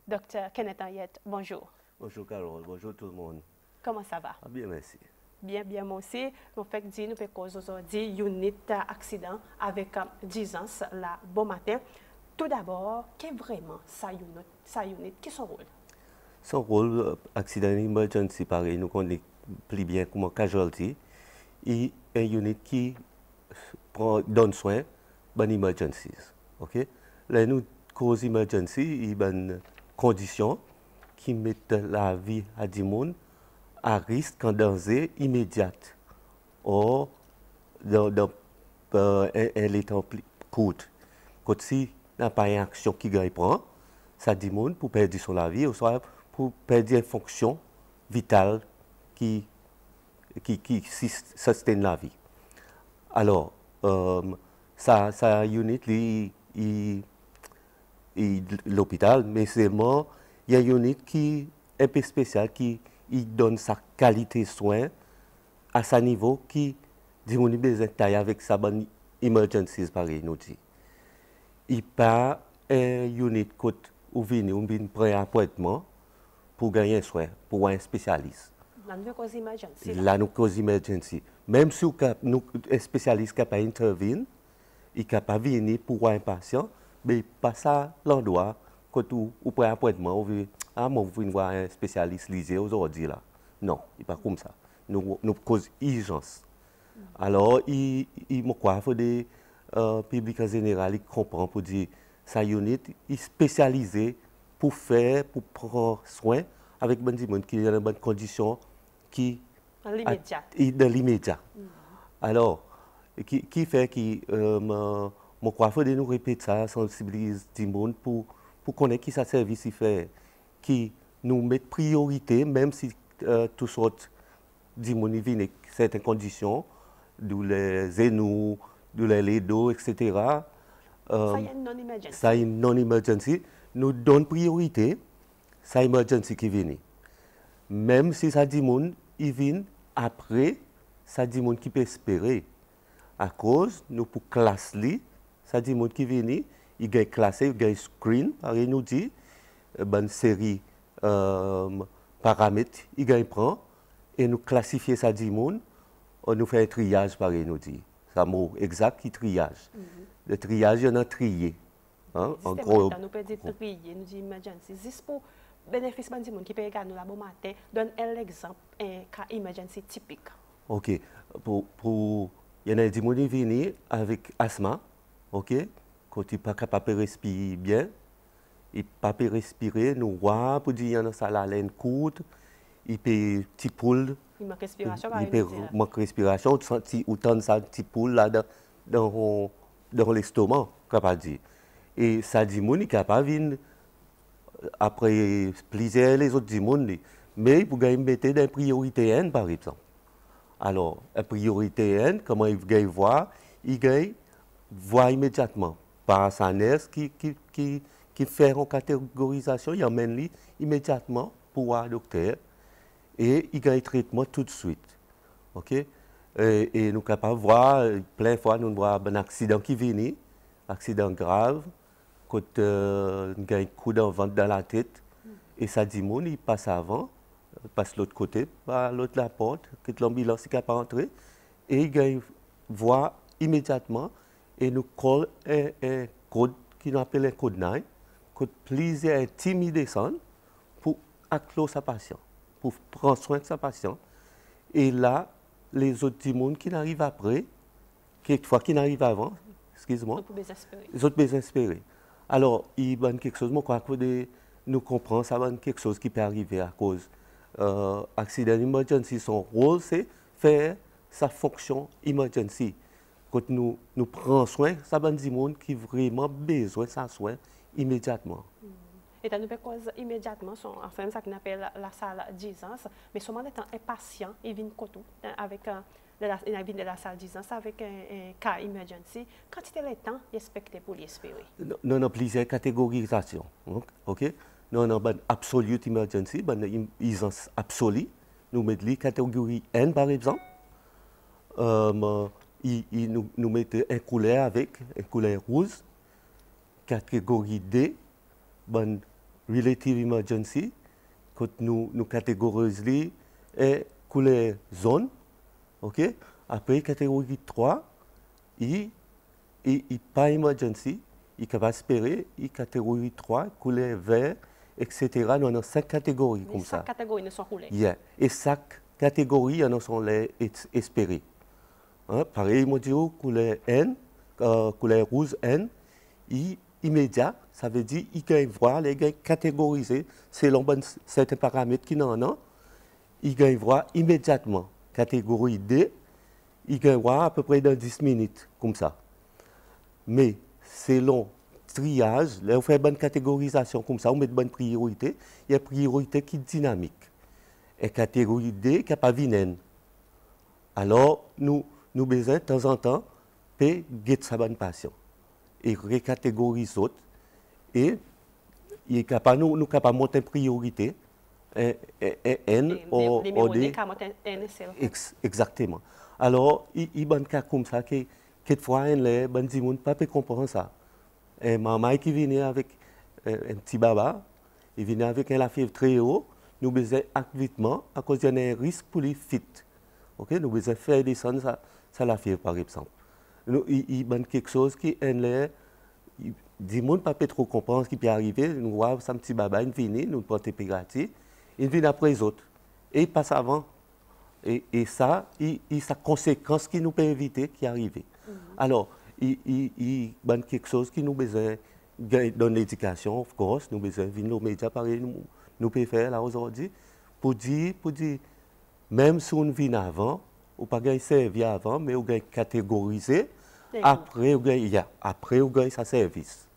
Docteur Kenneth Henriette, bonjour. Bonjour Carole, bonjour tout le monde. Comment ça va? Ah, bien, merci. Bien, bien, moi aussi. Nous faisons dire, nous faisons aujourd'hui unit accident avec 10 ans, là, bon matin. Tout d'abord, qu'est vraiment sa unit, qui est son rôle? Son rôle, accident emergency, pareil, nous connaissons plus bien comme casualty, et un unit qui donne soin aux emergencies. Ok? Là, nous, cause emergency, il y a une condition qui met la vie à du monde à risque en danger immédiat. Or, dans un temps plus court. Quand si n'a pas une action qui gagne prend, ça dit monde pour perdre son la vie, ou soit pour perdre une fonction vitale qui sustain la vie. Alors, ça unit l'hôpital, mais seulement il y a une unit qui est un peu spéciale qui donne sa qualité de soins à ce niveau qui dit mon besoin de avec sa bonne emergencies pareil nous dit. Il pas un unit côté ou venir ou bien prendre un appointement pour gagner un soin pour un spécialiste. Là, nous cause emergency. Là nous cause emergency. Même si nous un spécialiste capable intervenir, il capable venir pour un patient, mais pas ça l'endroit quand ou prend un appointement ou moi vous venir voir un spécialiste lisé aujourd'hui là. Non, il pas comme ça. Nous cause urgence. Alors, il faut des publics en général, ils comprennent pour dire sa unit est spécialisée pour prendre soin avec des gens qui sont dans de bonnes conditions qui Dans l'immédiat. Alors, qui fait que moi, faut de nous répéter ça, sensibiliser du monde pour connaître qui ça service il fait, qui nous met priorité, même si tout sortes du monde vient avec certaines conditions, d'où les genoux, d'où les dos, etc. Ça y est, non-emergency. Ça y est, non-emergency. Nous donne priorité, ça emergency qui vient. Même si ça dit monde, il vient après, ça dit monde qui peut espérer. À cause, nous pour classer, ça dit monde qui vient, il gagne classé, il gagne screen, pareil nous dit, une série paramètres, il gagne prend, et nous classifier ça dit monde, on nous fait un triage, pareil nous dit. C'est un mot exact qui triage. Le triage, il y en a trié. Hein? En gros, nous pouvons dire trier, nous disons emergency. Juste pour bénéfice de gens qui peuvent regarder nous la bon matin, donne un exemple, un cas emergency typique. Ok. Il y en a des gens qui viennent avec asthme, ok? Quand ils ne sont pas capables de respirer bien, ils ne peuvent pas respirer, nous voyons, pour dire qu'il y en a ça la laine courte, il peut petit poule. Il manque respiration, Il peut manquer respiration, ou tant ça petit poule là dans l'estomac, capable dire. Et ça dit mon est capable venir après plusieurs les autres dit mais pour gagner mettre dans priorité N par exemple. Alors, la priorité N, comment il gagne voir, il gagne voir immédiatement par sa nurse qui fait une catégorisation, il emmène immédiatement pour voir le docteur et il gagne traitement tout de suite. OK? Et nous sommes capables de voir, plein de fois, nous voyons un accident qui vient, accident grave, quand nous gagne un coup dans le ventre, dans la tête, et ça dit, il passe avant, passe de l'autre côté, par l'autre la porte, que l'ambulance est capable d'entrer, et il gagne voir immédiatement, et nous colle un code qui nous appelle un code 9, code plusieurs intimidations pour accrocher sa patient, pour prendre soin de sa patient. Et là, les autres gens qui n'arrivent après, quelquefois qui n'arrivent avant, excuse-moi, les autres peuvent espérer. Alors, il y a quelque chose, moi, je crois que nous comprenons, ça va quelque chose qui peut arriver à cause accident emergency. Son rôle, c'est faire sa fonction emergency. Quand nous prenons soin, ça va dire monde qui vraiment besoin de sa soin immédiatement. Et nous pouvons cause immédiatement, enfin, ça qu'on appelle la salle d'urgence, mais seulement étant un patient, il vient avec de la salle d'urgence avec un cas emergency. Quantité de temps, il expecte pour l'espérer. Nous avons plusieurs catégorisations. OK? Nous avons une absolute emergency, une urgence absolue. Nous mettons la catégorie N, par exemple. Nous mettons un couleur avec un couleur rouge. Catégorie D, bonne relative emergency, quand nous catégorisons et les zones, ok? Après catégorie 3, il pas emergency, il est capable d'espérer, il catégorie 3, couleur vert, etc. Nous avons 5 catégories comme ça. 5 catégories ne sont roulées. Yeah. Et chaque catégorie, il y en sont les espérés. Hein? Pareil, moi, je dis couleur N, couleur rouge N, immédiat, ça veut dire qu'il gagne voir, il gagne catégoriser selon certains paramètres qui n'en ont, il gagne voir immédiatement. Catégorie D, il gagne voir à peu près dans 10 minutes, comme ça. Mais selon triage, là, on fait une bonne catégorisation comme ça, on met de bonnes priorités, il y a une priorité qui est dynamique. Et catégorie D, qui n'a pas de alors, nous besoin de temps en temps, de guetter sa bonne patient. Et recatégorise autres. Et il est capable, nous capable de monter une priorité. N, O, D. Exactement. Alors, il y a un cas comme ça, que quelquefois, les gens ne peuvent pas comprendre ça. Et maman qui venait avec un petit baba, il venait avec la fièvre très haut, nous besoin activement, à cause d'un risque pour les fit. Okay? Nous besoin faire descendre ça la fièvre, par exemple. Il y a quelque chose qui est là, des gens ne peuvent pas trop comprendre ce qui peut arriver. Nous voyons ça petit baba, il vient, nous prenons température, il vient après les autres. Et il passe avant. Et ça, il y a conséquences qui nous peuvent éviter qui arrivent. Alors, il y a quelque chose qui nous besoin dans l'éducation, of course, nous besoin de nos médias, pareil, nous pouvons faire là aujourd'hui, pour dire, même si on vient avant, ou pas gagner servi avant, mais on gagne catégorisé, après on gagne sa service.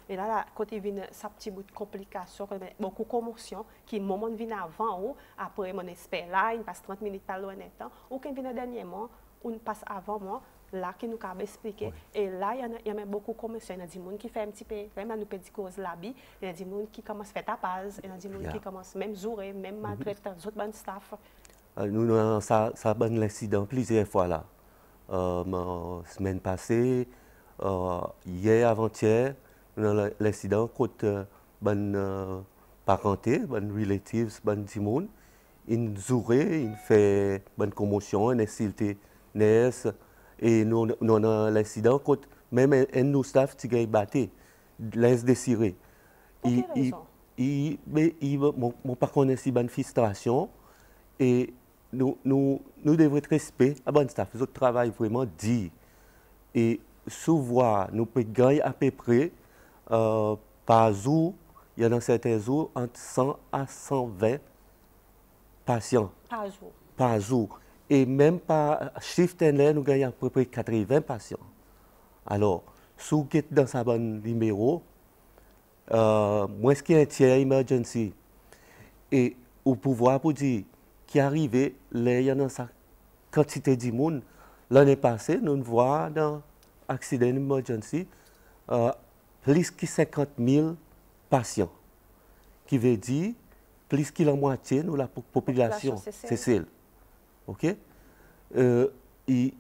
Et là, quand il vient sa petite bout de complication, beaucoup de commotion, qui moment vient avant ou après mon espère là, il passe 30 minutes par loin temps, ou quand vient dernièrement, on passe avant moi, là qui nous a expliqué. Oui. Et là, il y a même beaucoup de commotion. Il y a des gens qui font un petit peu, vraiment nous petit cause l'habit, il y a des gens qui commencent à faire tapage, il y a des gens qui commencent même jouer, même maltraiter les autres bonnes staff. Nous avons ça bon l'incident plusieurs fois là. La semaine passée, hier, avant-hier, nous avons l'incident contre bonne parenté, bonne relatives, bonne timon. Ils jouaient, ils font bonne commotion, ils insultent nes. Et nous avons l'incident contre même un de nos staff qui a battu, laisse désirer. Mon par contre, c'est une frustration. Et nous devons être respect à bon staff. Notre travail vraiment dit. Et souvent, nous pouvons gagner à peu près par jour, il y en a certains jours, entre 100 à 120 patients. Par jour. Et même par shift nous gagnons à peu près 80 patients. Alors, si vous êtes dans ce bon numéro, moi, ce qui est un tiers emergency, et au pouvoir pour dire qui arrivé, il y a une quantité de monde. L'année passée, nous voyons dans l'accident emergency plus que 50 000 patients. Qui veut dire plus que la moitié de la population c'est OK? Il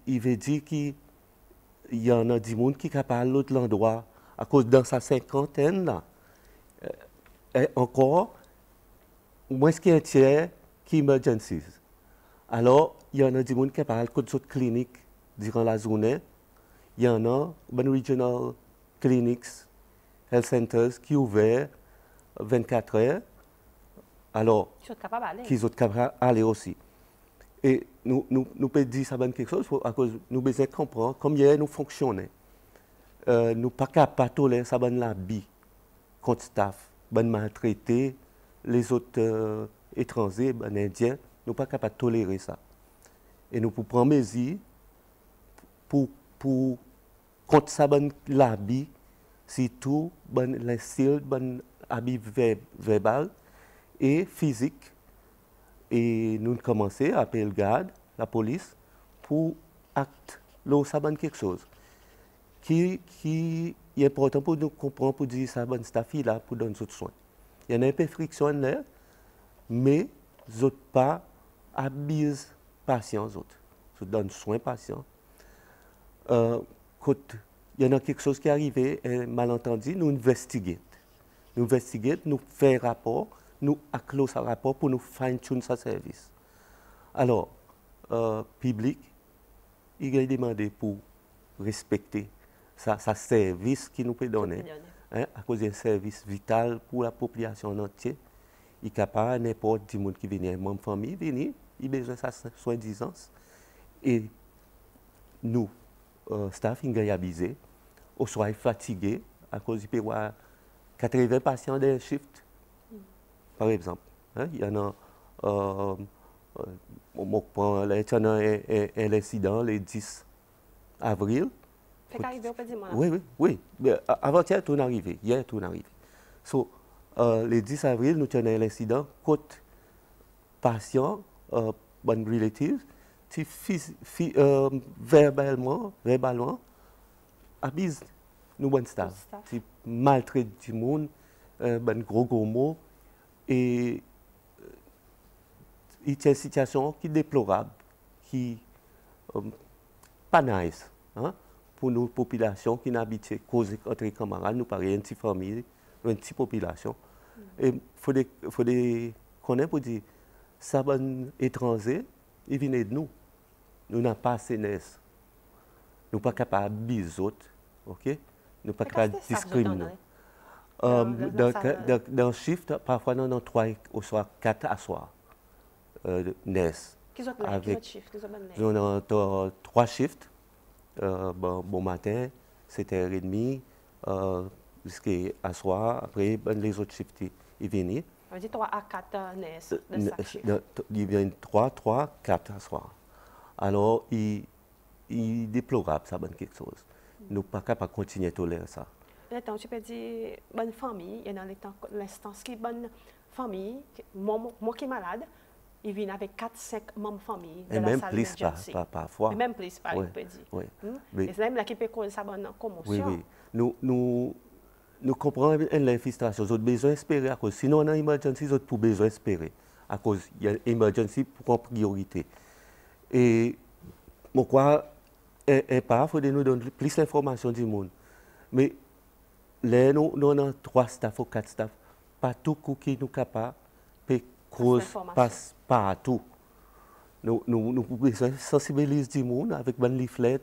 veut dire qu'il y en a du monde qui est capable de l'autre endroit à cause dans sa cinquantaine là. Encore, moins qu'il y a un tiers qui emergencies. Alors, il y en a du monde qui est capable de d'autres cliniques durant la journée. Il y en a des regional clinics, health centers qui sont ouverts 24 heures. Alors, qui sont capables d'aller aussi. Et nous pouvons dire ça quelque chose à cause nous besoin comprendre comment nous fonctionnons. Nous ne sommes pas capables de tolérer ça la vie contre staff, maltraité, les autres étrangers, indiens, nous ne sommes pas capables de tolérer ça. Et nous pouvons prendre mesures pour contre ça la vie, surtout le style, l'habit verbal et physique. Et nous commençons à appeler le garde, la police, pour acte quelque chose qui est important pour nous comprendre, pour dire ça bonne staff là pour donner d'autres soins. Il y en a un peu de friction là, mais ils pas abusent patients autres. Ils donnent soin patients. Quand il y en a quelque chose qui est arrivé, un malentendu, nous investiguons. nous investiguons, nous faisons rapport, nous acclosons ce rapport pour nous fine-tune ce service. Alors, public, il a demandé pour respecter ce service qui nous peut donner, hein, à cause d'un service vital pour la population entière. Il n'y a pas n'importe qui qui vient, membre de famille, venir, il a besoin de ça soi-disant. Et nous, staff, il est abusé, on soit fatigué à cause du peut 80 patients d'un shift, par exemple. Hein, il y en a, on prend un incident le 10 avril. Fait qu'arriver au petit moment. Oui. Avant-hier, tout est arrivé. Hier, tout est arrivé. So, le 10 avril, nous avons un incident côté patient, bonne relative, qui verbalement, abuse nous bon staff. Qui maltraite du monde, ben gros mots. Et il y a une situation qui est déplorable, qui n'est pas nice. Hein? Pour nos populations qui n'habitent causer entre camarades, nous parlons une petite famille, une petite population. Et il faut connaître pour dire, ça bon étranger, ils viennent de nous. Nous n'avons pas assez naissance. Nous ne sommes pas capables de les autres. OK? Nous ne sommes pas capables de discriminer. Dans le shift, parfois nous avons 3 ou soit 4 à soir. Naissance. Nous avons 3 shifts. Bon matin, 7h30, jusqu'à soir. Après, les autres shifts, ils viennent. On dit 3 à 4 naissances de chaque shift. Ils viennent 3, 4 à soir. Alors, il est déplorable, ça, quelque chose. Nous ne sommes pas capables de continuer à tolérer ça. Maintenant, tu peux dire, bonne famille, il y a l'instance qui est bonne famille, moi qui suis malade, il vient avec 4-5 membres de famille de la salle d'urgence. Parfois. Même plus, on peut dire. Oui. Et c'est même là qui peut causer sa bonne commotion. Oui. Nous comprenons l'infiltration. Nous avons besoin d'espérer à cause. Sinon, on a une emergency, nous avons besoin d'espérer. À cause, il y a une emergency pour priorité. Et, je crois, il faut nous donner plus d'informations du monde. Mais, là, nous avons 3 staff ou 4 staff. Pas tout qui nous capable de cause passe partout. Nous besoin sensibiliser du monde avec des leaflets,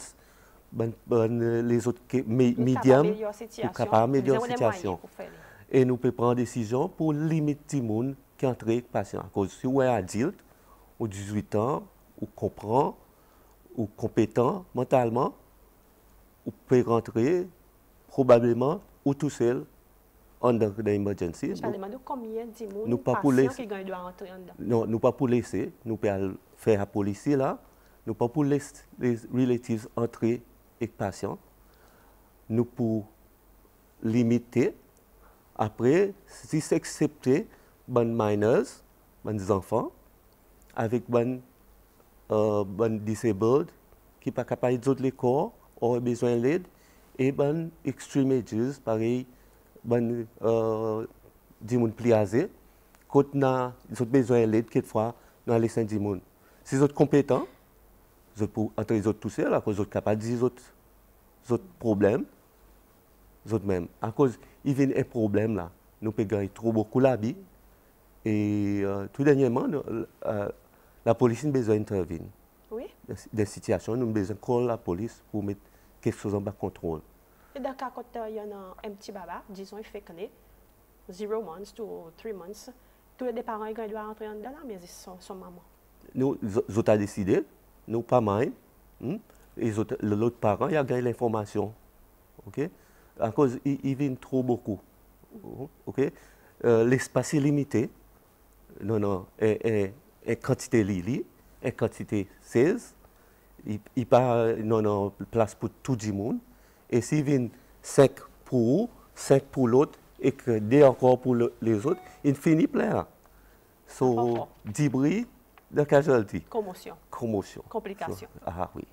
les autres médias pour capable améliorer la situation. Et nous pouvons prendre des décisions pour limiter le monde qui entre les patients. À cause si vous êtes adulte, ou 18 ans, ou comprend, ou compétent mentalement, vous pouvez rentrer probablement ou tout seul en emergency. Je demande combien de patients qui doivent entrer dedans. Non, nous pas pour laisser, nous pouvons faire la police là, nous pas pour laisser les relatives entrer avec patients. Nous pour limiter. Après, si c'est accepté, les minors, les enfants, avec les disabled, qui ne sont pas capables de les corps, ont besoin d'aide, et les extreme ages, pareil, les gens pliés, quand ils ont besoin d'aide, quelquefois, nous allons laisser des gens. Si vous êtes compétents, vous êtes entre les autres tout seuls, à cause vous êtes capables de dire les autres problèmes, les autres même. À cause, il y a un problème là. Nous pouvons gagner trop beaucoup l'habit. Et tout dernièrement, la police a besoin d'intervenir. Oui. Des situations, nous avons besoin de la police pour mettre quelque chose en bas de contrôle. Et dans le cas quand il y a un petit baba, disons, il fait 0 months to 3 months, tous les parents ils doivent entrer dans la maison, son maman. Nous avons décidé, nous pas mal. L'autre parent, il a gagné l'information. Okay? À cause, il vient trop beaucoup. Okay? L'espace est limité. Non, et quantité Lili, et quantité 16. Il n'y a pas place pour tout le monde. Et s'il vient 5 pour vous, 5 pour l'autre, et que 2 encore pour les autres, il finit plein. So, débris de casualty. Commotion. Complication. Ah oui.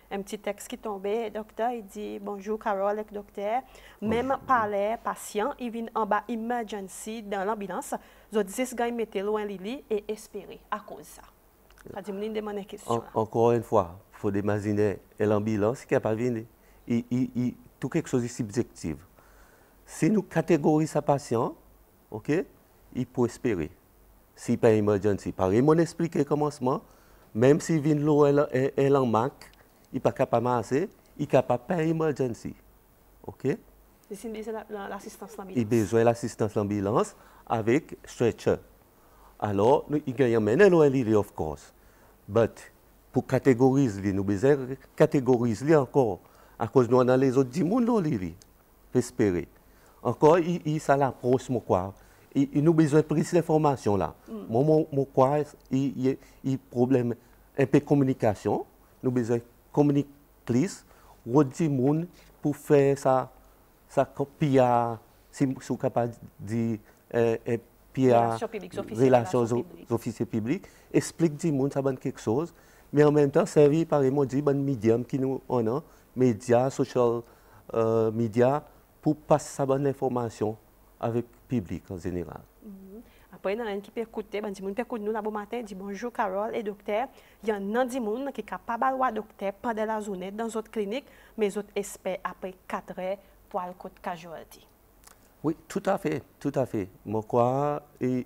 Un petit texte qui tombait, docteur, il dit bonjour Carole, docteur. Même par les patients, ils viennent en bas emergency dans l'ambulance. Ils disent qu'ils mettent loin Lili et espérer à cause de ça. Encore une fois, il faut imaginer l'ambulance qui n'est pas venue. Tout quelque chose de subjectif. si nous catégorisons un patient, ok, il peut espérer. Si pas emergency, pareil, mon expliqué commencement, même si vient l'eau est en mac, il n'est pas capable de masser, il est capable de pas emergency. Ok? C'est l'assistance Il a d'ambulance. besoin de l'assistance d'ambulance avec stretcher. Alors, il gagne maintenant l'eau, of course. But, pour catégoriser, nous besoin catégoriser encore. À cause nous dans les autres du monde, espérer. Encore, ça l'approche, moi, quoi. Il nous besoin de plus d'informations là. Moi, quoi, il problème un peu de communication. Nous besoin de communiquer plus. Du monde pour faire ça copie si vous capable de dire relations officiers publics, explique du monde ça donne quelque chose, mais en même temps servir par exemple du bon médium qui nous on a, médias, social media pour passer ça bonne information avec le public en général. Après, il y a un qui peut écouter, ben, peut écouter nous là bon matin, dit bonjour Carole et docteur. Il y a un qui est capable de voir docteur pendant la journée dans une autre clinique, mais les autres espèrent après 4 heures pour le code casualty. Oui, tout à fait, tout à fait. Moi, quoi, il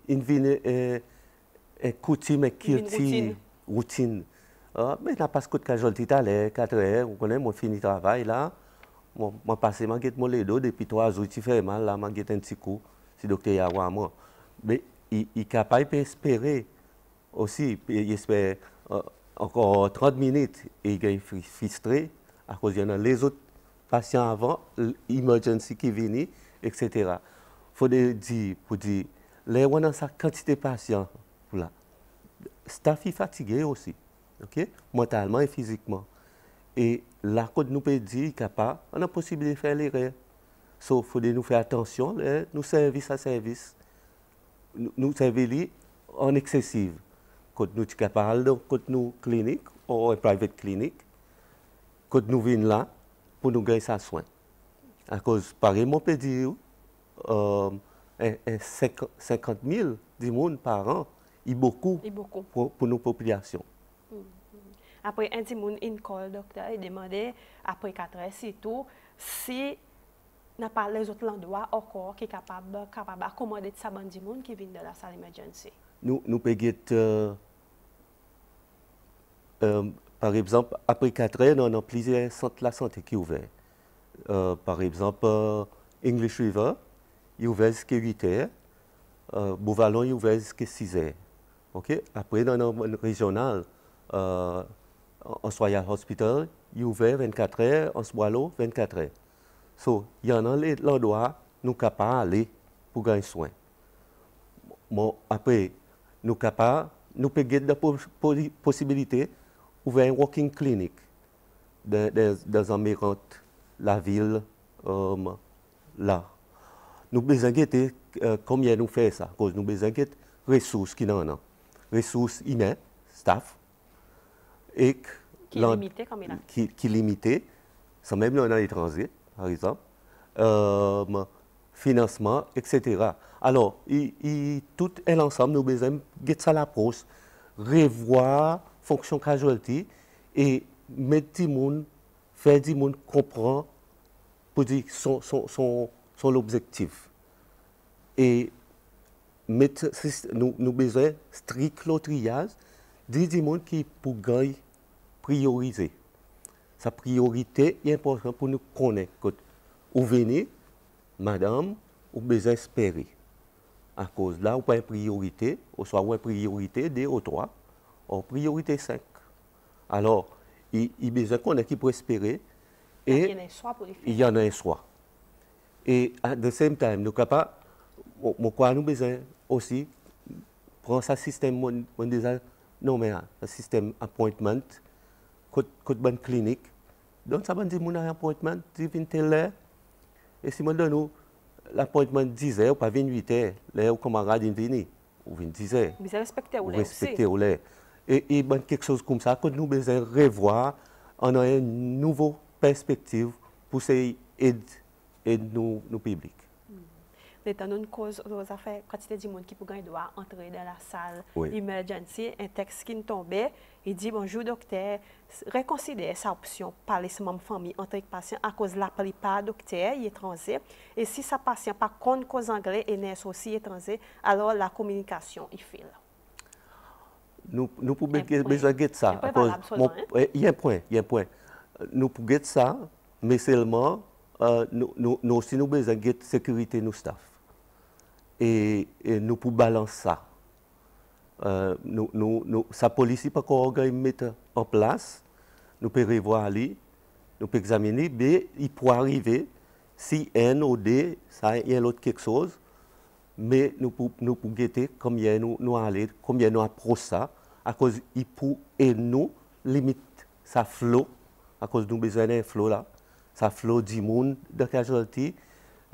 vient coutume et routine. Mais n'a pas ce code casualty à l'air, 4 heures, vous connaissez, moi fini le travail là. Moi, passé, je mon ledo depuis 3 jours, tu fais mal là, je un petit coup. Si le docteur y a moi. Mais il est capable d'espérer aussi, il espère encore 30 minutes et il est frustré à cause de les autres patients avant, l'emergency qui vient, etc. Il faut dire, pour dire, les on a sa quantité de patients, là, staff est fatigué aussi, ok, mentalement et physiquement. Et là, quand nous peut dire capable, on a possibilité de faire l'erreur. Sauf qu'il faut nous faire attention, nous services à service, nous services en excessive. Quand nous sommes capables, quand nous clinique ou une private clinique, quand nous venons là, pour nous gagner ça soin. À cause, par exemple, on peut dire 50 000 du monde par an, il beaucoup pour nos populations. Après, un petit monde, il call docteur et demandait, après 4 heures, surtout, si n'a pas les autres endroits encore qui est capable d'accommoder ça bandi monde qui vient de la salle emergency. Nous pouvons par exemple, après 4 heures, on a plusieurs centres de la santé qui sont ouverts. Par exemple, English River, il est ouvert jusqu'à 8 heures. Beauvalon, il est ouvert jusqu'à 6 heures. Okay? Après, dans le régional, en Royal Hospital, il est ouvert 24 heures, en Swallow, 24 heures. So, il y en a l'endroit nous sommes capables d'aller pour gagner soin. Bon, après, nous sommes capables, nous pouvons avoir la possibilité d'ouvrir un walking clinic dans environ la ville là. Nous avons besoin de combien nous faisons ça, parce que nous avons besoin de ressources qui n'en ont. Ressources humaines, staff, et qui est limité comme il a. Qui est limité, ça même dans l'étranger. Par exemple, financement, etc. Alors, tout l'ensemble, nous avons besoin de ça l'approche, revoir fonction casualty et mettre du monde, faire du monde comprendre pour dire son objectif. Et mettre, nous avons besoin de strict le triage, du monde qui pour gagner prioriser. Sa priorité est importante pour nous connaître. Où venez, madame, ou besoin espérer. À cause là, ou pas une priorité, ou soit une priorité 2 ou 3, ou priorité 5. Alors, il y a besoin qu'on ait qui pour espérer. Et il y en a un choix. Et à the same time, nous capables, nous besoin aussi prendre ce système, non mais un système appointment. Côte bonne clinique, donc ça veut dire mon appointment, tu viens telle heure, et si je donne l'appointment 10 heures, pas 28 heures, là où camarade vient, ou 10 heures. Mais c'est respecté ou respecté ou là. Et ben, quelque chose comme ça, quand nous besoin revoir, on a une nouvelle perspective pour aider nos publics. l'état une cause aux affaires quantité de monde qui pour doit entrer dans la salle Oui. emergency, un texte qui tombait, il dit bonjour docteur, reconsidère sa option parler sa même famille entre patient à cause la plupart docteur il est étranger et si sa patient par contre cause anglais et n'est aussi étranger, alors la communication il fait. Nous pouvons besoin de ça. Il y a un point. Nous pouvons get ça, mais seulement nous aussi nous besoin de sécurité nos staff. Et nous pouvons balancer ça. Sa police pas encore mettre en place. Nous pouvons revoir ali, nous pouvons examiner, mais il peut arriver si un ou deux, ça y a l'autre quelque chose. Mais nous pouvons guetter combien nous allons, combien nous approchons ça, à cause il peut et nous limite ça flot, à cause nous besoin d'un flot là, ça flot du monde de casualty,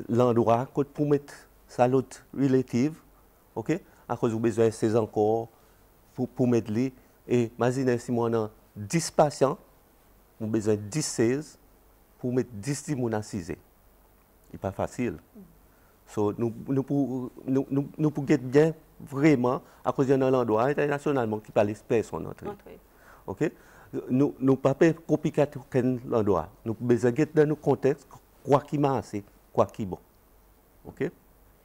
l'endroit pour mettre ça l'autre relative, ok, à cause nous besoin de 16 encore pour mettre les, et imaginez si moi on a 10 patients, nous besoin de 10 16 pour mettre 10 personnes à 6. C'est pas facile. So, nous pouvons être bien vraiment à cause d'un endroit internationalement qui parle personne entre. OK? Nous ne pouvons pas copier l'endroit. Nous pouvons besoin dans nos contextes quoi qui marche, quoi qui est bon. OK?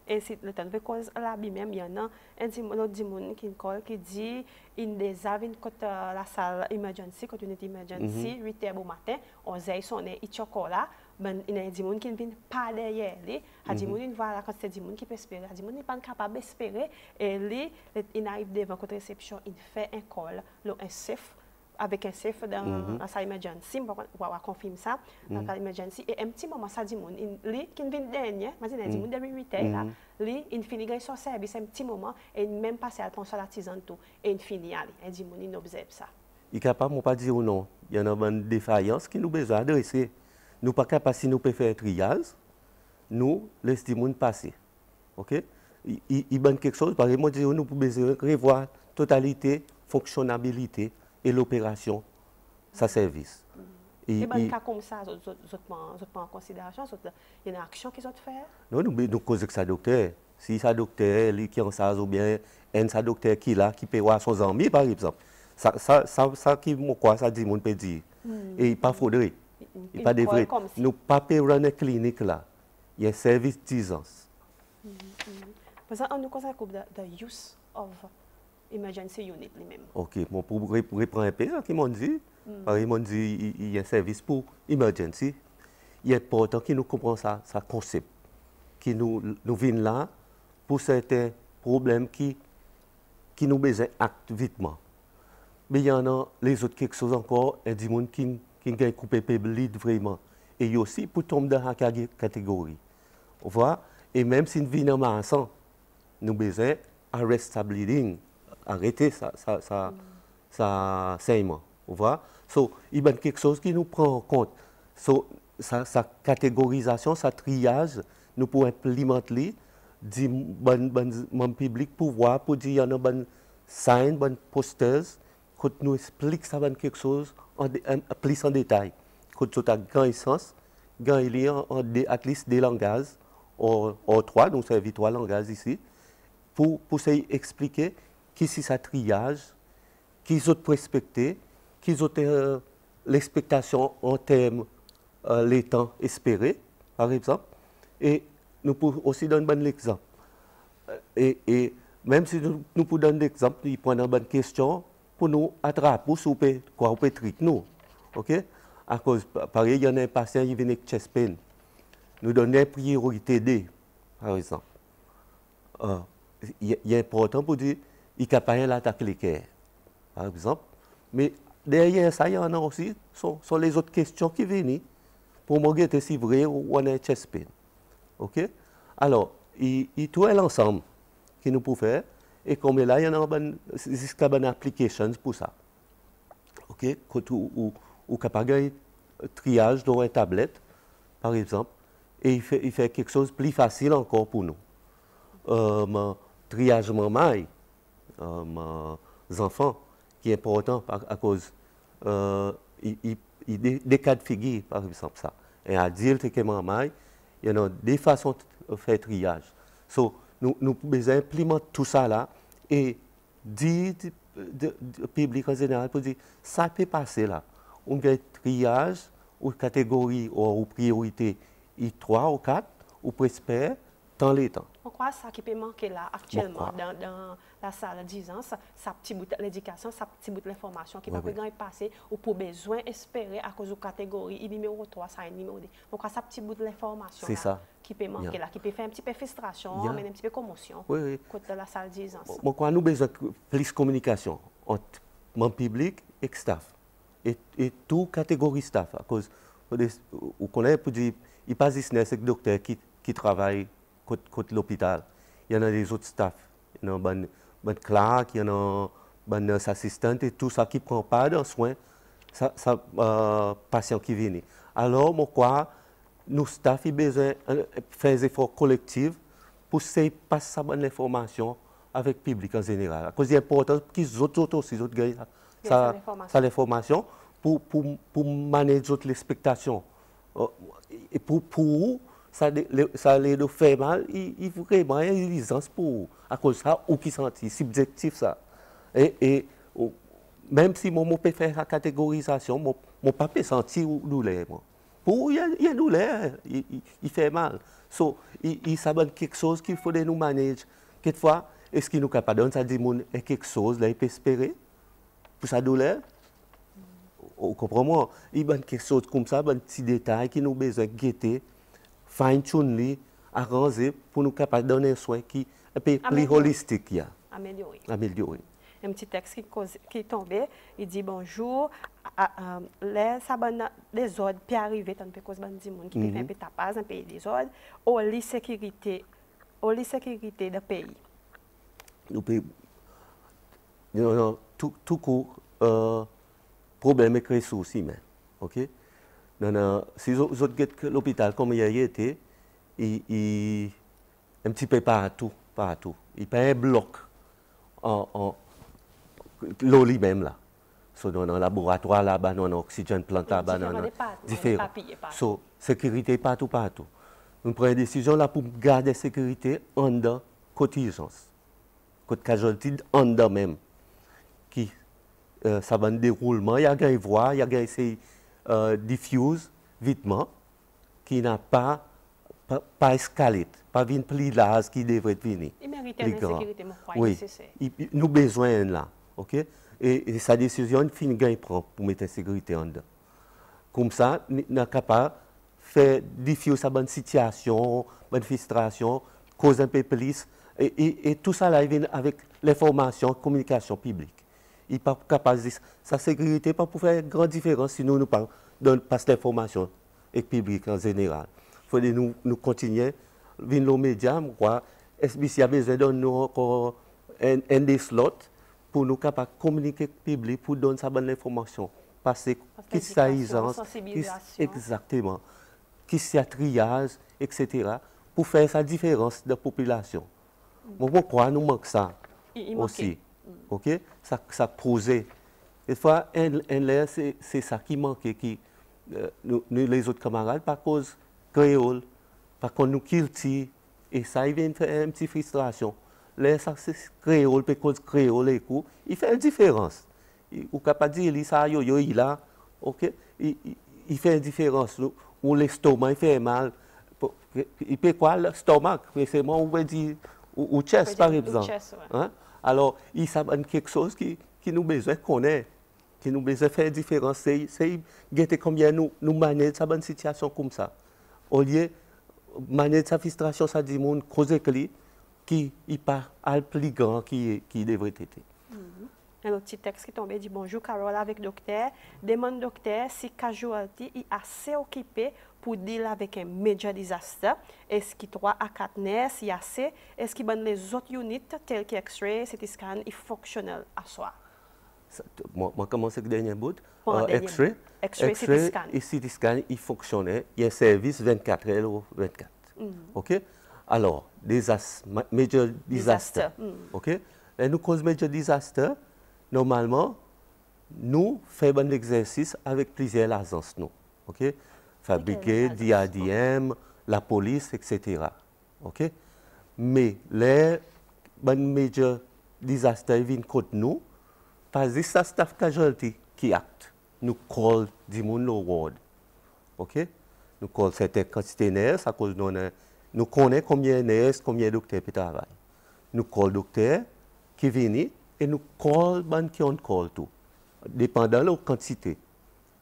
Et si le temps de cause là même il y en a un autre dimon qui dit il des avin côté la salle emergency côté unité emergency 8h au matin on zay sonné il chocolat ben il y a des gens qui ne viennent pas derrière lui a des gens voilà quand c'est des gens qui peut espérer a des gens n'est pas capable d'espérer et lui il arrive devant côté réception il fait un call un chef avec un chef dans la salle emergency on va confirmer ça dans la salle emergency et un petit moment ça dit mon lui qui vient dernier mais il dit mon depuis 8h là lui il finit son service un petit moment et même passer à penser à l'artisan tout et il finit aller il dit mon il observe ça il est capable de pas dire non il y en a une défaillance qui nous besoin adresser nous pas capable si nous peut faire un triage nous laissons les gens passer OK il donne quelque chose par exemple nous pouvons besoin revoir totalité fonctionnalité et l'opération, sa service. Et dans cas comme ça, vous prend en considération, il y a une action qu'ils ont fait? Non, nous causons que ça docteur. Si ça docteur qui en ça ou bien un ça docteur qui là qui peut voir son ami par exemple. Ça qui quoi ça dit mon peut dire. Et il pas faudrait. Il pas devrait. Nous pas run une clinique là. Il y a un service d'urgence. Parce qu'on nous conseille the use of emergency unit lui-même. OK, bon, pour reprendre un peu, qui m'ont dit, ils m'ont dit il y a un service pour emergency. Il est important que nous comprenions ça concept, que nous venons là pour certains problèmes qui nous besoin activement. Mais il y en a les autres quelque chose encore, il y a des gens qui ont coupé lead vraiment. Et il y a aussi pour tomber dans la catégorie. Vous voyez? Et même si nous venons ensemble, nous avons besoin d'arrêter sa bleeding. Arrêter sa saignement. Vous voyez? So, il y a quelque chose qui nous prend en compte. So, sa catégorisation, sa triage, nous pouvons implémenter du bon public pour voir, pour dire qu'il y a un sign, un posters, qui nous explique ça quelque chose plus en détail. Quand tu as grand sens, quand il y a at least des langages, ou trois, nous servons trois langages ici, pour expliquer qui c'est sa triage, qui sont respectés, qui ont l'expectation en termes les temps espérés, par exemple. Et nous pouvons aussi donner un bon exemple. Et même si nous pouvons donner un exemple, nous prenons une bonne question pour nous attraper, pour nous traiter nous. OK? À cause, par exemple, il y a un patient qui vient avec chest pain. Nous donnons une priorité D, par exemple. Il est important pour dire il n'y a pas l'attaque l'équerre, par exemple. Mais derrière ça, il y en a aussi sont les autres questions qui viennent pour me dire si vrai ou on a chest pain. OK? Alors, il tout est l'ensemble que nous pouvons faire. Et comme là, il y en a jusqu'à une application pour ça. OK? Ou capable de triage dans une tablette, par exemple, et il fait quelque chose de plus facile encore pour nous. Triage maman, mes enfants, qui est important à cause des cas de figure, par exemple, ça. Et adulte qui est maman, il y en a des façons de faire triage. So, nous besoin implémenter tout ça là et dire au public en général pour dire ça peut passer là. On a un triage ou catégorie ou priorité I3 ou 4 ou prospère dans les temps. Pourquoi ça qui peut manquer là actuellement dans la salle 10 ans, ça petit bout de l'éducation, ça petit bout de l'information qui peut pas passer ou pour besoin espérer à cause de catégorie numéro 3, ça numéro 2. Pourquoi ça petit bout de l'information qui peut manquer là, qui peut faire un petit peu frustration, mais un petit peu commotion côté de la salle 10 ans. Pourquoi nous besoin plus de communication entre mon public et staff et toute catégorie staff à cause vous connaissez pour dire il pas juste c'est docteur qui travaille côté l'hôpital. Il y en a des autres staff, il y en a des clercs, il y en a des assistantes et tout ça qui ne prend pas de soins, patient qui vient. Alors, moi, quoi, nos staff ont besoin de faire des efforts collectifs pour passer sa bonne information avec le public en général. À cause c'est important qu'ils autres aussi gagnent ça l'information pour manager l'expectation. Et pour ça les fait mal, il faut vraiment une licence pour à cause de ça ou qui sentit subjectif ça. Et même si moi peux faire la catégorisation, mon pas peut sentir douleur moi. Pour il y a douleur, il fait mal. So il s'abonne quelque chose qu'il faut nous manager. Quelquefois est-ce qu'il nous capable de ça dit mon est quelque chose là il peut espérer pour sa douleur. Vous comprenez? Il y a quelque chose comme ça, un petit détail qui nous besoin de guetter, fine-tune, arranger pour nous capables de donner un soin qui est un peu plus holistique. Améliorer. Un petit texte qui est tombé, il dit bonjour, les ordres puis arriver tant que cause bandi monde qui fait un peu tapage un pays des ordres, au lit sécurité du pays. Nous pays tout court problème avec les ressources humaines. OK? Si vous avez l'hôpital comme il a été, il un petit peu partout. Il n'y a pas un bloc en l'eau même là. So, dans le laboratoire là-bas, dans l'oxygène plante là-bas, différent. So, sécurité partout. Nous prenons une décision là pour garder la sécurité en dedans, côté urgence. Côté casualty en dedans même. Qui ça va un déroulement, il y a une voie, il y a un diffuse vitement qui n'a pas escalé, pas une plus large qui devrait venir. Il mérite une sécurité, oui, nous avons besoin là, ok? Et sa décision, il prend pour mettre la sécurité en dedans. Comme ça, nous sommes capables de faire diffuser sa bonne situation, bonne frustration, cause un peu plus, et tout ça là, il vient avec l'information, communication publique. Il n'est pas capable de dire sa sécurité pas pour faire une grande différence si nous ne passons l'information au public en général. Il faut que nous continuions, venir aux médias, SBC a besoin de nous encore un des slots pour nous capables de communiquer avec le public, pour donner sa bonne information. Parce que qui c'est aisance, exactement, qui c'est triage, etc., pour faire sa différence de la population. Pourquoi nous manquons ça aussi? OK? Ça posait. Des fois, c'est ça qui manquait, nous, les autres camarades, par cause créole, par contre, nous cultivons, et ça, il vient faire une petite frustration. Là, ça, c'est créole, par cause créole, il fait une différence. Ou capable de dire, ça, il a, OK? Il fait une différence. Ou l'estomac, il fait mal. Il peut quoi, l'estomac? C'est moi, on peut dire, ou chest, par exemple. Hein? Alors, il s'abonne quelque chose qui nous besoin de connaître, qui nous besoin de faire différence. C'est combien nous manions sa bonne situation comme ça. Au lieu de manier sa frustration, ça dit mon cause qui n'est pas le plus grand qui devrait être. Un autre petit texte qui tombait dit bonjour Carole avec docteur. Demande docteur si casualty est assez occupé pour dealer avec un major disaster. Est-ce qu'il 3 à 4 nurses y assez? Est-ce qu'il les autres unités telles que X-ray, CT scan est fonctionnel à soi? Moi commence avec le dernier bout. X-ray et CT scan est fonctionnel. Il y a un service 24 heures ou 24. OK? Alors, major disaster. OK? Et nous cause major disaster. Normalement, nous faisons un exercice avec plusieurs agences. Okay? Fabriquer, DADM, la police, etc. Okay? Mais les major disasters viennent contre nous, parce que ça staff casualty qui acte. Nous call du monde le ward. OK? Nous call certaines quantités de nurses à cause de nous connaissons combien de nurses, combien de docteurs qui travaillent. Nous call docteurs qui viennent et nous call ban qui on call tout, dépendant de la quantité.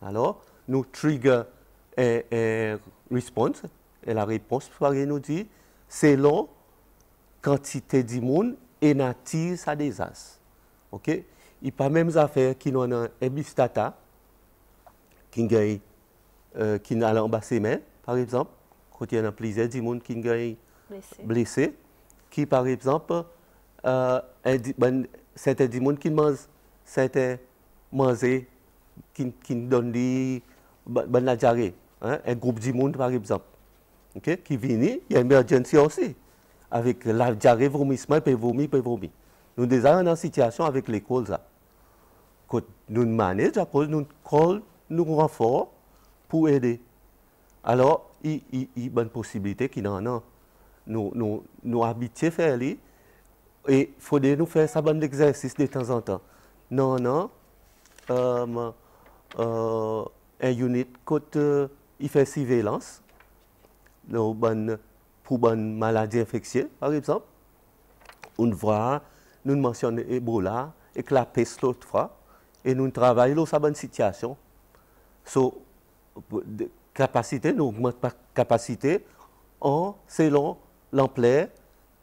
Alors, nous trigger un response et la réponse nous dit selon quantité de monde et nature ça désastre. OK? Il n'y a pas même affaire qui ont un bistata qui gagne qui n'a en bas semaine, par exemple, quand il y a plusieurs de monde qui gagne blessé, qui par exemple certains du monde qui mange certains manger qui donne des la diarrhée, hein? Un groupe de monde par exemple, okay? Qui vient, il y a une émergence aussi avec la diarrhée, vomissement, puis vomir. Nous déjà dans une situation avec l'école ça. Quand nous manage à cause nous call nous renfort pour aider. Alors il y a une possibilité qui n'en a nous habitués faire et il faudrait nous faire ça bon exercice de temps en temps. Non un unit quand il fait surveillance pour une maladie infectieuse, par exemple, on voit, nous mentionnons Ebola et que la peste l'autre fois, et nous travaillons dans cette situation. So, capacité, nous augmentons la capacité selon l'ampleur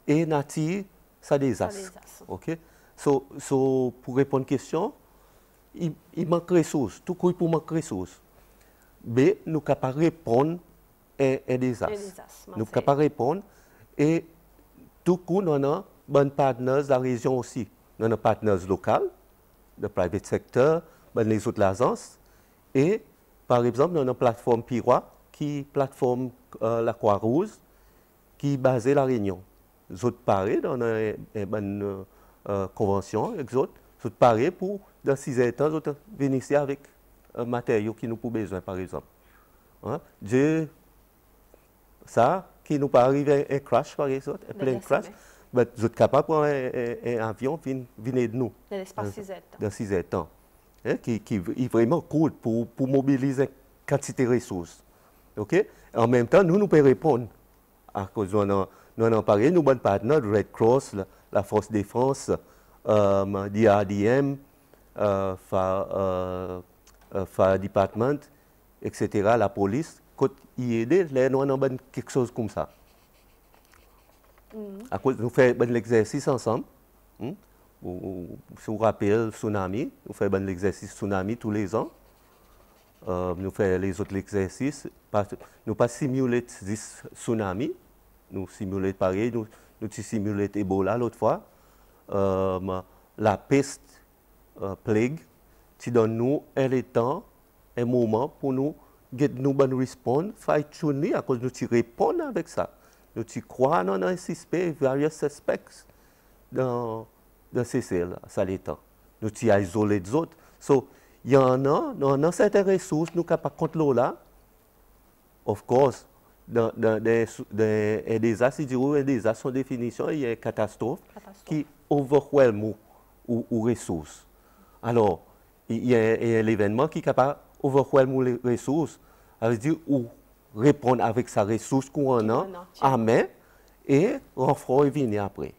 et nature, ça désastre. OK? So, pour répondre à la question, il manque de ressources, tout coup pour manquer de ressources. Mais nous sommes capables de répondre à un désastre. Nous sommes capables de répondre et tout coup, nous avons des partenaires de la région aussi. Nous avons des partenaires locaux, le private sector, les autres agences. Et par exemple, nous avons une plateforme PIROA, qui est plateforme la Croix-Rouge, qui est basée à La Réunion. Les autres pareil, dans une convention avec les autres. Les autres pareil pour, dans 6 ans, les autres venir ici avec un matériau qui nous pour besoin, par exemple. Hein? Ça, qui nous peut arriver un crash, par exemple, un plein crash, mais vous êtes capable de prendre un avion, venir de nous. Dans l'espace 6 ans. Dans 6 ans. Hein? Qui est vraiment cool pour mobiliser une quantité de ressources. OK? En même temps, nous pouvons répondre. À cause nous en parlé, nous sommes partenaires de Red Cross, la Force Défense, DRDM, Fire Department, etc., la police, quand ils aident, nous avons quelque chose comme ça. À cause, nous faisons l'exercice ensemble. Si vous rappelez le tsunami, nous faisons l'exercice tsunami tous les ans. Nous faisons les autres exercices. Nous pas simuler ce tsunami. Nous simulons pareil. Nous simulons Ebola l'autre fois. La peste, plague, qui donne nous un temps, un moment pour nous répondre, fine-tuner, à cause nous répondons avec ça. Nous croyons dans un suspect, various suspects dans ces cells, ça l'état. Nous isolons les autres. So, il y en a certaines ressources, nous sommes capables de contrôler là. Of course, dans des désastres, son définition, il y a une catastrophe qui overwhelme ou ressources. Alors, il y a l'événement qui est capable d'overwhelmer les ressources, ça veut dire ou répondre avec sa ressource qu'on a à main et renfort et venir après.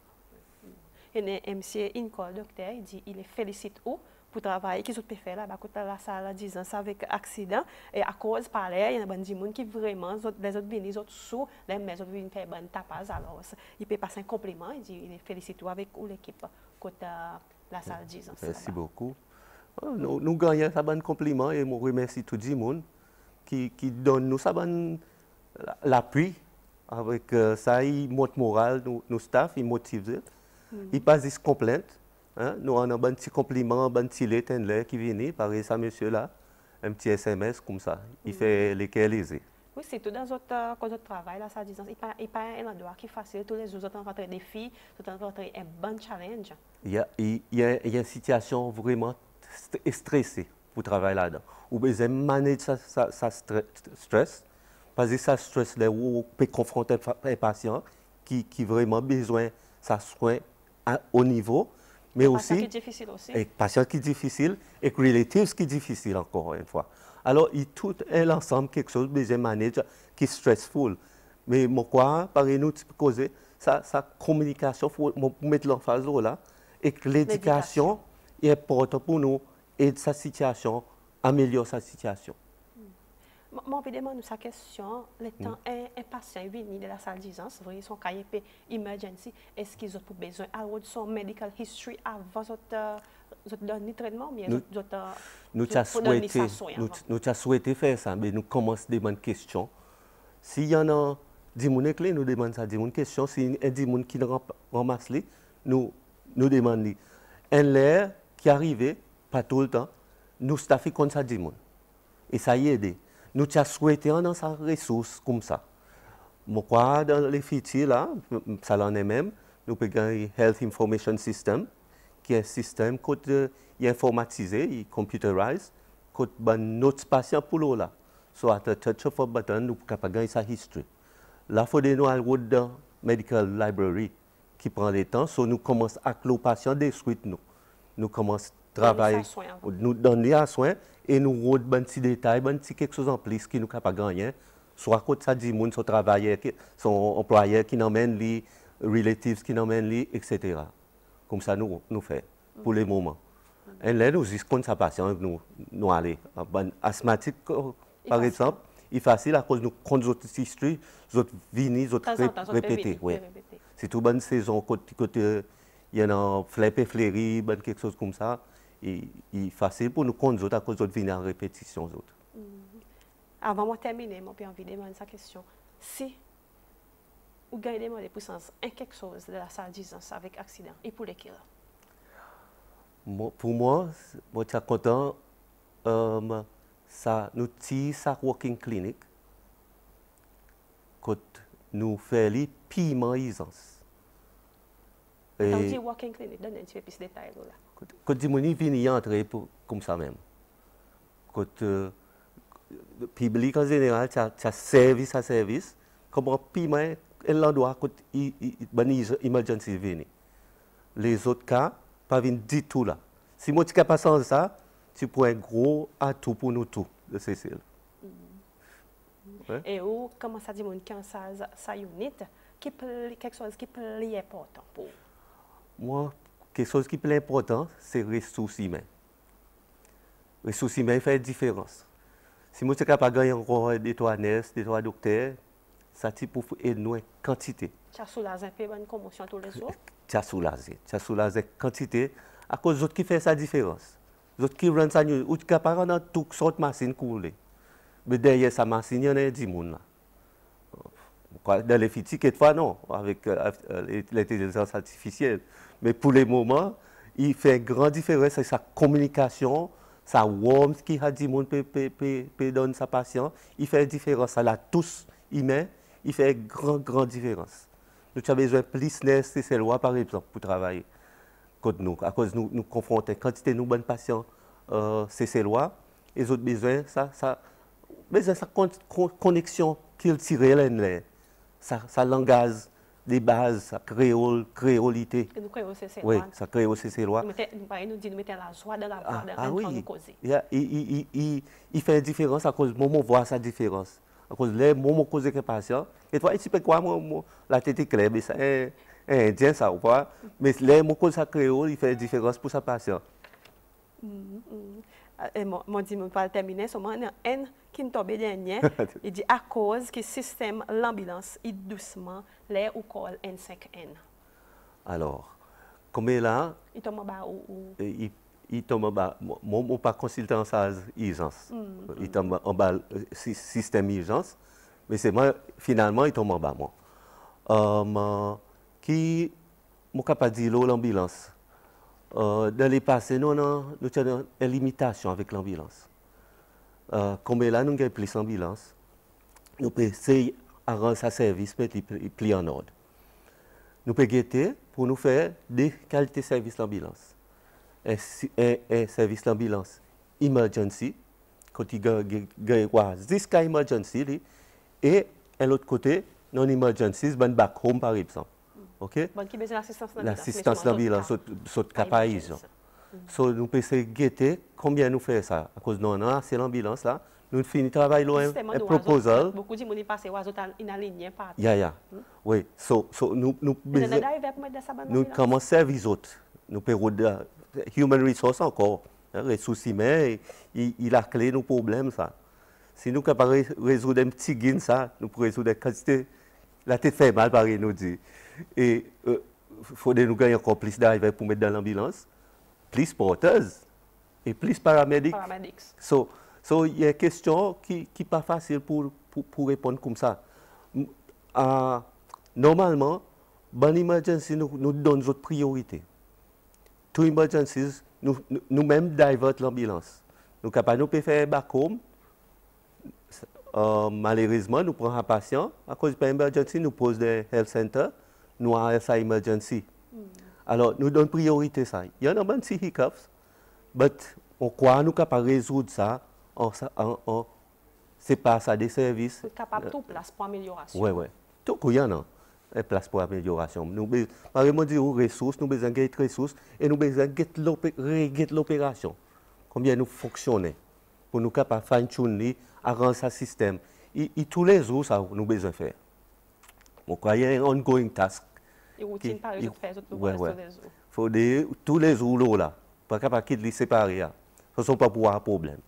Et monsieur Inco, docteur, il dit il félicite où pour travailler qu'ils ont fait là, la salle 10 ans avec accident et à cause par là, il y a des gens qui vraiment les autres viennent, les autres sous, les autres viennent faire bonne tapas alors il peut passer un compliment, il dit il félicite avec l'équipe côté la salle 10 ans. Merci beaucoup. Nous gagnons ça bon compliment et je remercie tout le monde qui donne nous ça bon l'appui avec ça il monte moral nos staff, il motive. Il passe des complaintes. Hein? Nous avons un petit compliment, un petit lettre qui vient, par ça, monsieur là, un petit SMS comme ça. Il fait lesquels aisés. Oui, c'est tout dans notre travail, là, ça dit, il n'y a pas un endroit qui est facile. Tous les jours, vous rencontrez des défis, vous rencontrez un bon challenge. Il y a une situation vraiment stressée pour travailler là-dedans. Vous devez manager sa stress, parce que ça stress là où vous pouvez confronter un patient qui vraiment besoin de soin à haut niveau, mais aussi, patient qui est difficile aussi. et patient qui est difficile et relative qui est difficile encore une fois. Alors, il tout est l'ensemble quelque chose besoin de manager qui est stressful. Mais moi, par nous, causer sa communication, il faut mettre l'emphase là, et que l'éducation est importante pour nous, aider sa situation, améliorer sa situation. Moi, je demande sa question. Le temps, un patient est venu de la salle d'urgence, son cahier emergency, est-ce qu'ils ont besoin de son medical history avant de donner traitement, mais nous avons souhaité faire ça, mais nous commençons à demander questions. S'il y en a 10 personnes clés, nous demandons ça, 10 questions. Si y a 10 personnes qui ramassent, nous demandons. Un l'air qui arrive, pas tout le temps, nous staffons comme ça 10 personnes. Et ça y aide. Nous avons souhaité dans sa ressource comme ça. Moi, dans les fichiers, là, ça en est même, nous avons un Health Information System, qui est un système qui est informatisé, il est computerisé, qui est notre patient pour l'eau là. So, at the touch of a button, nous sommes capables de gagner sa history. Là, il faut nous aller dans la medical library qui prend le temps. So, nous commençons à le patient des suites. Nous commençons à travailler, nous donner à soin et nous rodons des petits détails, des petits quelque chose en plus qui nous capables de gagner. Soit à côté ça, 10 personnes, son travailleur, son employeur qui n'emmène les relatives qui n'emmène les, etc. Comme ça, nous faisons pour le moment. Et là, nous disons que sa patient, nous allons. Asthmatique, par exemple, il est facile à cause de nos autres histoires, autres vignes, autres répétés. Oui. C'est toute bonne saison, côté il y en a flip et fleury, quelque chose comme ça. Il est facile pour nous conduire à cause de vignes en répétition. Avant de terminer, j'ai envie de demander sa question. Si vous gagnez des puissances, quelque chose de la salle d'urgence avec accident, et pour lesquels? Pour moi, je suis content. Nous avons sa walking clinic. Quand nous faisons les paiements d'urgence. Quand tu dis walking clinic, donne un petit peu plus de détails. Quand tu viens entrer comme ça même. Quand le public en général, tu as service à service. Comme paiement est l'endroit quand une emergency vient. Les autres cas, pas venir du tout là. Si moi tu es capable de ça, tu prends un gros atout pour nous tous de CCL. Et où, comment ça dit, quand ça unit, quelque chose qui est plus important pour vous? Moi, quelque chose qui est plus important, c'est les ressources humaines. Les ressources humaines font une différence. Si moi tu es capable de gagner encore des trois nurses, des trois docteurs, ça c'est pour aider nous en quantité. Tu as soulagé un peu une commotion tous les jours? Tu as soulagé la quantité à cause des autres qui font sa différence. Les autres qui rendent ça, ou tu es capable de toutes sortes de machines couler. Mais derrière sa machine, il y en a 10 personnes. Dans les fichiers, quelquefois, non, avec l'intelligence artificielle. Mais pour le moment, il fait une grande différence. C'est sa communication, sa warmth qui a 10 personnes peut donner sa patient. Il fait une différence. Ça l'a tous humain. Il fait une grande différence. Nous avons besoin de plus de CCLOA, par exemple, pour travailler contre nous. À cause nous confrontons une quantité de bonnes patients CCLOA, les autres besoin, ça connexion qu'il tire là, ça langage des bases, ça créolité. Et nous créons CCLOA. Oui, ça crée au CCLOA. Nous disons, nous mettons la joie dans la voix oui. nous causer. Il fait une différence à cause de moi, voit sa différence. À cause de moi, cause avec un patient. Et toi, tu peux quoi, la tête est claire, mais ça est indien, ça ou pas. Mais là, moi, cause ça créole, il fait une différence pour sa patient. Et moi, je ne vais pas terminer, seulement un qui tombe dernier. Il dit à cause que le système, l'ambulance, il doucement, l'air ou col N5N. Alors, comme là, il tombe en bas ou. Il tombe en bas. Moi, je ne pas consultant en salle urgence. Il tombe en bas, système urgence. Mais c'est moi, finalement, il tombe en bas, moi. Qui, je suis capable de dire l'ambulance. Dans les passés, nous avons une limitation avec l'ambulance. Comme là, nous avons plus d'ambulance. Nous pouvons essayer de rendre ce service plus en ordre. Nous pouvons guetter pour nous faire des qualités de service d'ambulance. Un service d'ambulance emergency, quand il y a 10 cas emergency, et de l'autre côté, non-emergencies, ben back home par exemple. OK? Bon, qui besoin d'assistance dans L'assistance d'ambulance, saute capaïs. So, nous pouvons guetter combien nous fait ça. À cause de nous, c'est l'ambulance là. Nous finissons travail là, un proposal. Beaucoup de gens passent oiseau in aligné par. Oui, so nous commençons à servir les autres. Nous pouvons human resource encore, ressources humaines, il a clé nos problèmes ça. Si nous sommes capables de résoudre un petit gain ça, nous pouvons résoudre la quantité, la tête fait mal pareil nous dit. Et il faut nous gagner encore plus d'arrivées pour mettre dans l'ambulance, plus porteuses et plus paramédics. So il y a une question qui n'est pas facile pour répondre comme ça. Normalement, dans emergency, nous donnons notre priorité. Tout emergencies, nous-mêmes divert l'ambulance. Nous sommes capables de faire un back home. Malheureusement, nous prenons un patient. À cause de l'emergency, nous posons des health center. Nous avons ça emergency. Alors, nous donnons priorité ça. Il y en a un petit hiccups, mais on croit que nous sommes capables de résoudre ça. C'est pas ça des services. Vous êtes capable de tout place pour amélioration. Oui. Tout il y en a une place pour amélioration. Nous avons des ressources, nous avons besoin de ressources et nous avons besoin de l'opération. Combien nous fonctionnons pour nous capables de fine-tuner, arranger ce système. Et tous les jours, ça nous avons besoin de faire. Donc, il y a un ongoing task. Et routine par exemple, faire tous les jours. Il faut tous les jours là. Pas capable de les séparer. Ce ne sont pas pour un problème.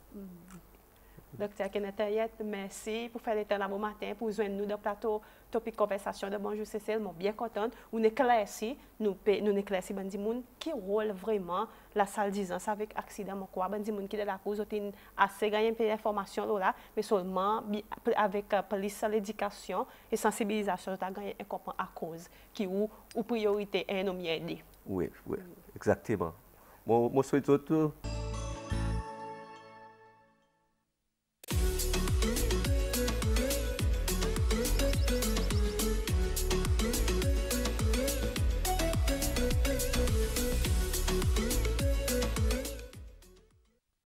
Docteur Kenneth Ayet, merci pour faire le temps bon matin, pour joindre nous dans le plateau topic conversation de Bonjour Cécile. Je suis bien contente. Nous éclaircis, qui rôle vraiment la salle d'urgence avec accident. Qui est la cause, assez gagné d'informations là, mais seulement avec police, l'éducation et sensibilisation, tu as gagné à cause qui ou priorité est non aider. Oui, exactement. Moi, je souhaite